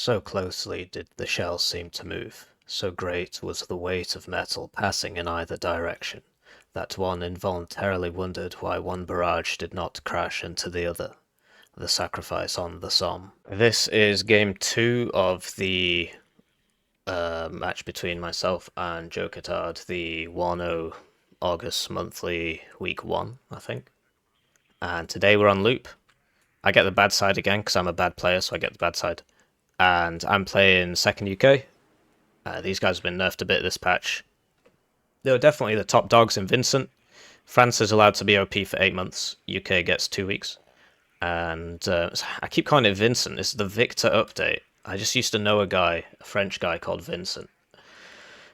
So closely did the shells seem to move, so great was the weight of metal passing in either direction, that one involuntarily wondered why one barrage did not crash into the other. The sacrifice on the Somme. This is game 2 of the match between myself and Jokertard, the Warno August monthly week 1, I think. And today we're on loop. I get the bad side again because I'm a bad player, so I get the bad side. And I'm playing second UK. These guys have been nerfed a bit this patch. They were definitely the top dogs in Vincent. France is allowed to be OP for 8 months. UK gets 2 weeks. And I keep calling it Vincent. It's the Victor update. I just used to know a French guy called Vincent.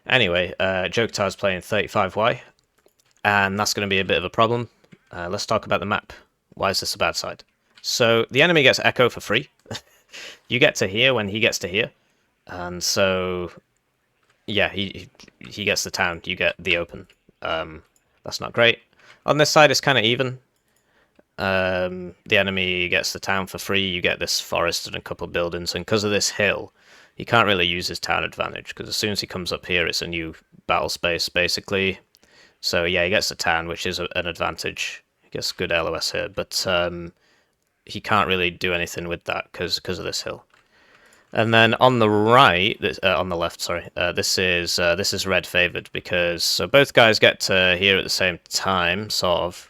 Anyway, Jokertard's playing 35Y. And that's going to be a bit of a problem. Let's talk about the map. Why is this a bad side? So the enemy gets Echo for free. You get to here when he gets to here. And so, yeah, he gets the town, you get the open. That's not great. On this side, it's kind of even. The enemy gets the town for free, you get this forest and a couple of buildings, and because of this hill, he can't really use his town advantage, because as soon as he comes up here, it's a new battle space, basically. So, yeah, he gets the town, which is an advantage. He gets good LOS here, but he can't really do anything with that because of this hill. And then on the right, on the left, sorry, this is red favored because so both guys get to here at the same time, sort of,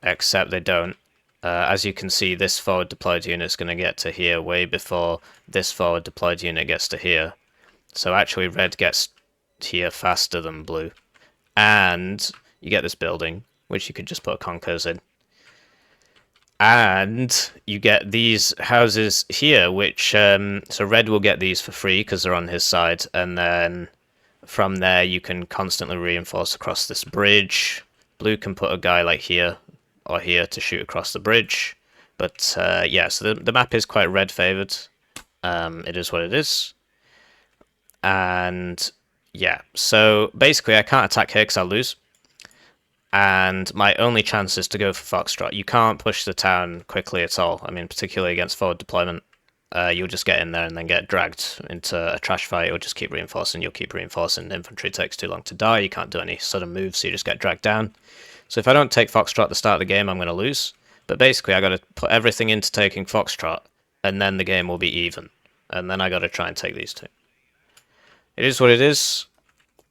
except they don't. As you can see, this forward deployed unit is going to get to here way before this forward deployed unit gets to here. So actually, red gets here faster than blue, and you get this building, which you could just put conkers in. And you get these houses here, which, so red will get these for free because they're on his side, and then from there you can constantly reinforce across this bridge. Blue can put a guy like here or here to shoot across the bridge. But yeah, so the map is quite red favored. It is what it is. And yeah, so basically I can't attack here because I'll lose. And my only chance is to go for Foxtrot. You can't push the town quickly at all. I mean, particularly against forward deployment. You'll just get in there and then get dragged into a trash fight. You'll just keep reinforcing. You'll keep reinforcing. Infantry takes too long to die. You can't do any sudden moves, so you just get dragged down. So if I don't take Foxtrot at the start of the game, I'm going to lose. But basically, I got to put everything into taking Foxtrot, and then the game will be even. And then I got to try and take these two. It is what it is.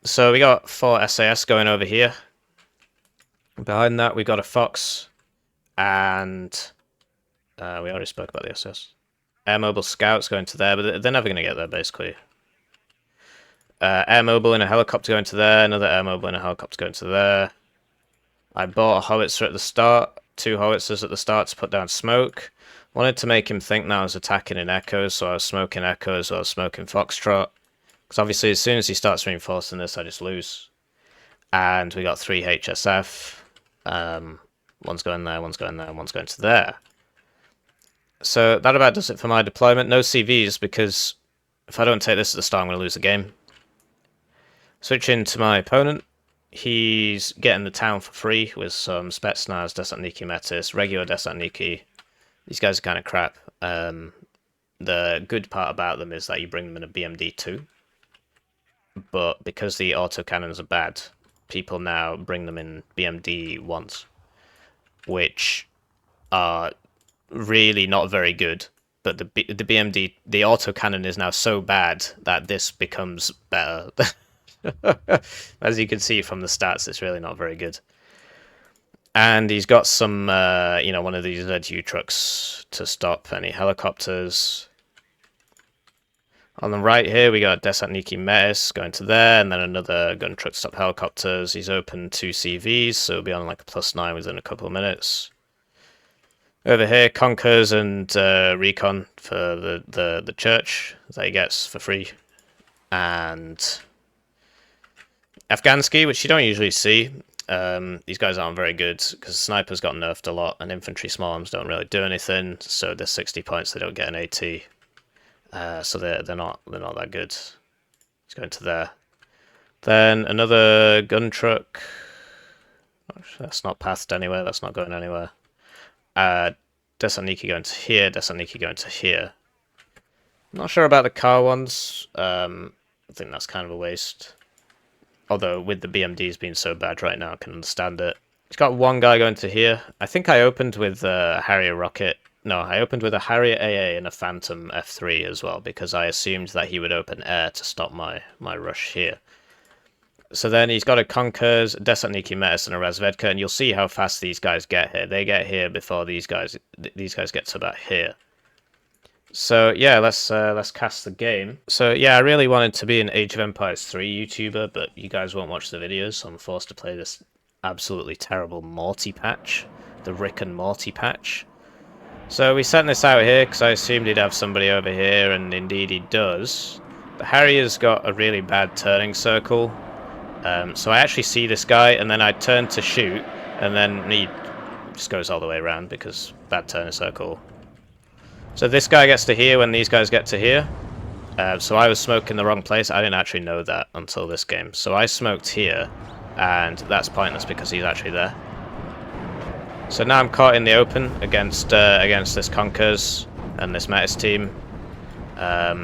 So we got 4 SAS going over here. Behind that, we've got a Fox, and we already spoke about the SS. Air Mobile Scouts going to there, but they're never going to get there, basically. Air Mobile and a helicopter going to there, another Air Mobile and a helicopter going to there. I bought a howitzer at the start, 2 howitzers at the start to put down smoke. Wanted to make him think that I was attacking in Echoes, so I was smoking Echoes while I was smoking Foxtrot. Because obviously, as soon as he starts reinforcing this, I just lose. And we got 3 HSF. One's going there, one's going there, and one's going to there. So that about does it for my deployment. No CVs, because if I don't take this at the start, I'm going to lose the game. Switching to my opponent. He's getting the town for free with some Spetsnaz, Desantniki Metis, regular Desantniki. These guys are kind of crap. The good part about them is that you bring them in a BMD 2. But because the autocannons are bad, people now bring them in BMD 1s, which are really not very good. But the BMD, the autocannon is now so bad that this becomes better. As you can see from the stats, it's really not very good. And he's got some, you know, one of these ZU trucks to stop any helicopters. On the right here, we got Desantniki Metis going to there, and then another gun truck to stop helicopters. He's opened 2 CVs, so he'll be on like a +9 within a couple of minutes. Over here, Conkers and Recon for the church that he gets for free. And Afghansky, which you don't usually see. These guys aren't very good because snipers got nerfed a lot, and infantry small arms don't really do anything. So they're 60 points, they don't get an AT. So they're not that good. He's going to there. Then another gun truck. That's not pathed anywhere. That's not going anywhere. Desantniki going to here. Desantniki going to here. Not sure about the car ones. I think that's kind of a waste. Although with the BMDs being so bad right now, I can understand it. It's got one guy going to here. I think I opened with a Harrier rocket. No, I opened with a Harrier AA and a Phantom F3 as well, because I assumed that he would open air to stop my rush here. So then he's got a Conkers, a Desantno Metis, and a Razvedka, and you'll see how fast these guys get here. They get here before these guys get to about here. So yeah, let's cast the game. So yeah, I really wanted to be an Age of Empires 3 YouTuber, but you guys won't watch the videos, so I'm forced to play this absolutely terrible Morty patch, the Rick and Morty patch. So we sent this out here because I assumed he'd have somebody over here, and indeed he does. But Harrier's got a really bad turning circle, so I actually see this guy, and then I turn to shoot, and then he just goes all the way around because bad turning circle. So this guy gets to here when these guys get to here. So I was smoking the wrong place. I didn't actually know that until this game. So I smoked here, and that's pointless because he's actually there. So now I'm caught in the open against this Conkers and this Metis team. Yeah,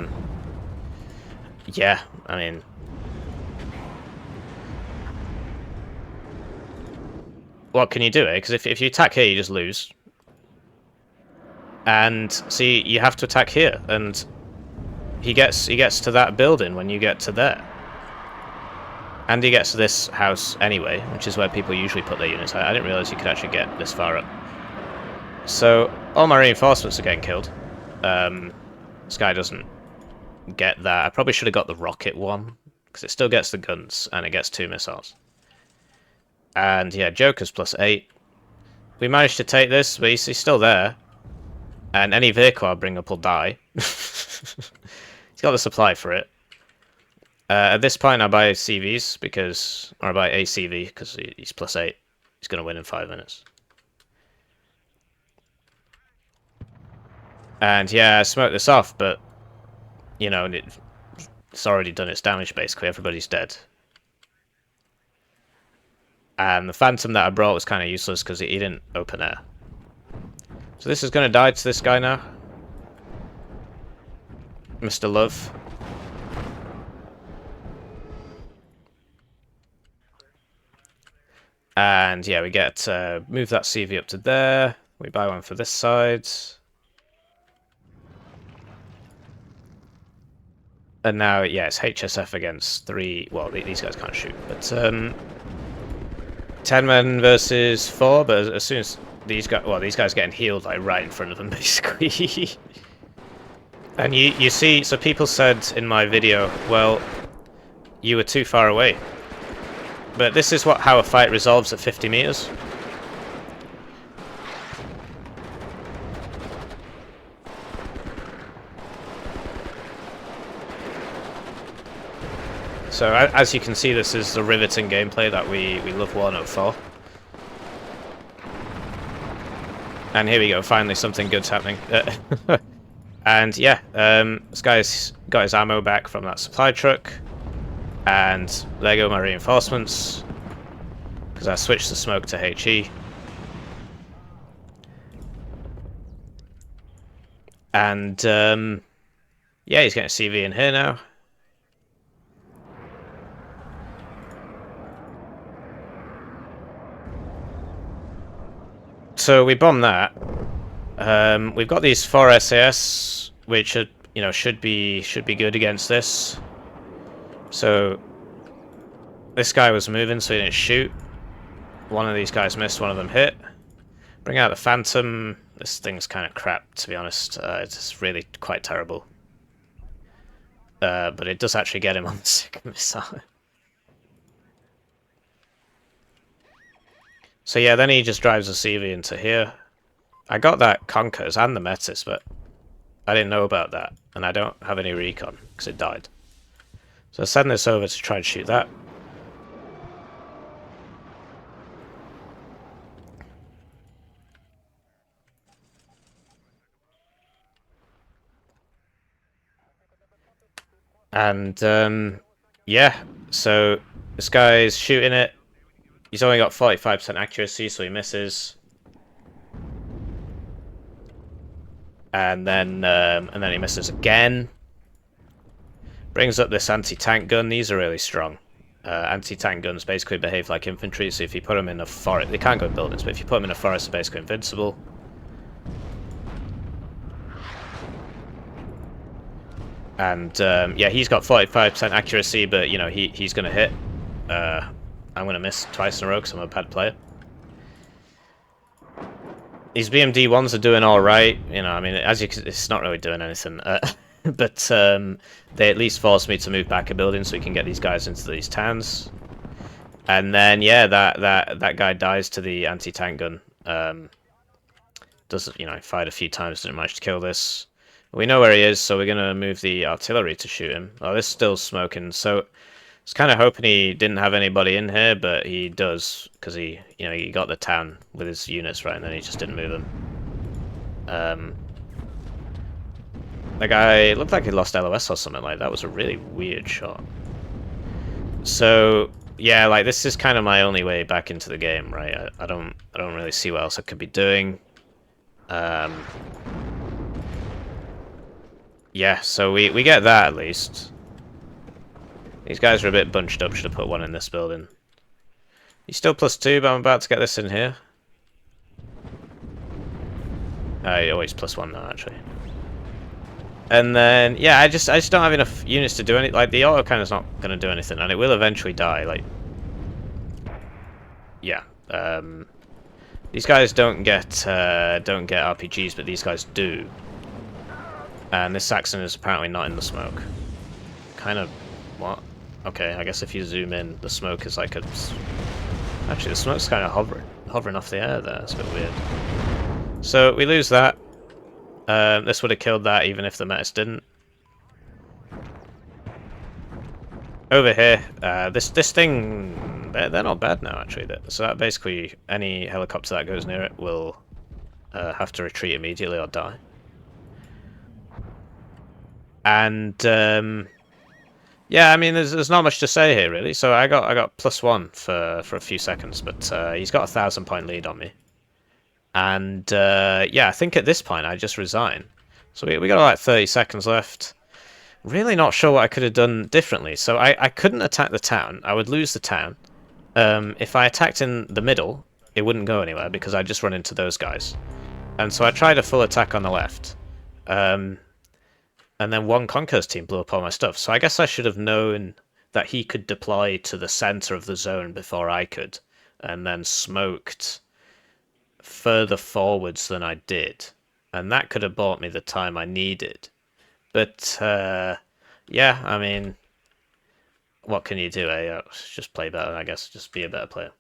I mean, what can you do? Because if you attack here, you just lose. And see, you have to attack here, and he gets to that building when you get to there, and he gets to this house anyway, which is where people usually put their units. I didn't realize you could actually get this far up. So all my reinforcements are getting killed. This guy doesn't get that. I probably should have got the rocket one because it still gets the guns and it gets 2 missiles. And yeah, Joker's +8. We managed to take this, but he's still there. And any vehicle I bring up will die. He's got the supply for it. At this point, I buy CVs because, or I buy a CV because he's +8. He's going to win in 5 minutes. And yeah, I smoked this off, but you know, it's already done its damage. Basically, everybody's dead. And the Phantom that I brought was kind of useless because he didn't open air. So this is going to die to this guy now. Mr. Love. And yeah, we get move that CV up to there. We buy one for this side. And now, yeah, it's HSF against 3. Well, these guys can't shoot, but 10 men versus 4. But as soon as these guys getting healed like right in front of them, basically. And you see, so people said in my video, well, you were too far away. But this is how a fight resolves at 50 meters. So as you can see, this is the riveting gameplay that we love Warno for. And here we go, finally something good's happening. And yeah, this guy's got his ammo back from that supply truck. And there go my reinforcements. Because I switched the smoke to HE. And yeah, he's getting a CV in here now. So we bomb that. We've got these 4 SAS, which are, you know, should be good against this. So this guy was moving, so he didn't shoot. One of these guys missed, one of them hit. Bring out the Phantom. This thing's kind of crap, to be honest. It's really quite terrible. But it does actually get him on the second missile. So yeah, then he just drives a CV into here. I got that Conkers and the Metis, but I didn't know about that. And I don't have any recon, because it died. So I send this over to try and shoot that. And yeah, so this guy's shooting it. He's only got 45% accuracy, so he misses. And then he misses again. Brings up this anti-tank gun. These are really strong. Anti-tank guns basically behave like infantry, so if you put them in a forest... They can't go in buildings, but if you put them in a forest, they're basically invincible. And, yeah, he's got 45% accuracy, but, you know, he's going to hit. I'm going to miss twice in a row because I'm a bad player. These BMD-1s are doing alright. You know, I mean, as you can, it's not really doing anything. But they at least force me to move back a building so we can get these guys into these towns. And then, yeah, that guy dies to the anti-tank gun. Doesn't, you know, fired a few times, didn't manage to kill this. We know where he is, so we're going to move the artillery to shoot him. Oh, this is still smoking, so I was kind of hoping he didn't have anybody in here, but he does, because he got the town with his units right, and then he just didn't move them. The guy looked like he lost LOS or something like that. Was a really weird shot. So yeah, like this is kind of my only way back into the game, right? I don't really see what else I could be doing. Yeah, so we get that at least. These guys are a bit bunched up. Should have put one in this building. He's still +2, but I'm about to get this in here. Always +1 now, actually. And then, yeah, I just don't have enough units to do anything. Like, the autocannon's not going to do anything, and it will eventually die. Like, yeah. These guys don't get RPGs, but these guys do. And this Saxon is apparently not in the smoke. Kind of, what? Okay, I guess if you zoom in, the smoke is like a... Actually, the smoke's kind of hovering off the air there. It's a bit weird. So, we lose that. This would have killed that even if the Metis didn't. Over here, this thing, they're not bad now, actually. So that basically, any helicopter that goes near it will have to retreat immediately or die. And yeah, I mean, there's not much to say here really. So I got +1 for a few seconds, but he's got a 1,000-point lead on me. And yeah, I think at this point I just resign. So we got like 30 seconds left. Really not sure what I could have done differently. So I couldn't attack the town. I would lose the town. If I attacked in the middle, it wouldn't go anywhere because I'd just run into those guys. And so I tried a full attack on the left. And then one Conqueror's team blew up all my stuff. So I guess I should have known that he could deploy to the center of the zone before I could. And then smoked further forwards than I did. And that could have bought me the time I needed. But, yeah, I mean, what can you do, eh? Just play better, I guess. Just be a better player.